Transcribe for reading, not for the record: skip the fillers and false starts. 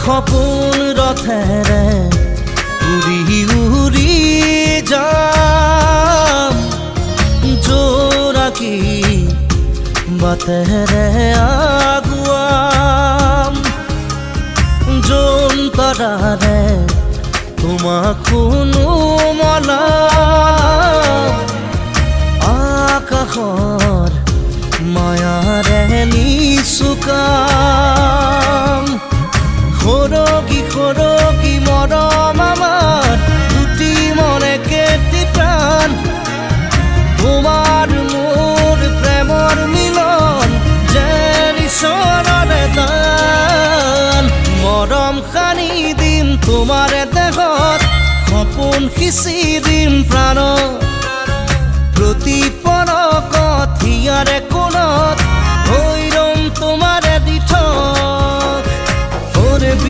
সপোন ৰথেৰে উৰি উৰি যাম জোনাকী বাটেৰে আগুৱাম জোনতৰাৰে তোমাক শুনো মলাম আকাশৰ মায়াৰে নিচুকাম সৰগী সৰগী মৰম আমাৰ দুটি মনে কেটি প্ৰাণ তোমাৰ মোৰ প্ৰেমৰ মিলন যেন ঈশ্বৰৰে দান মৰম সানি দিম তোমাৰ দেহত সপোন সিঁচি দিম প্ৰাণত প্ৰতি পলকত হিয়াৰে কোণত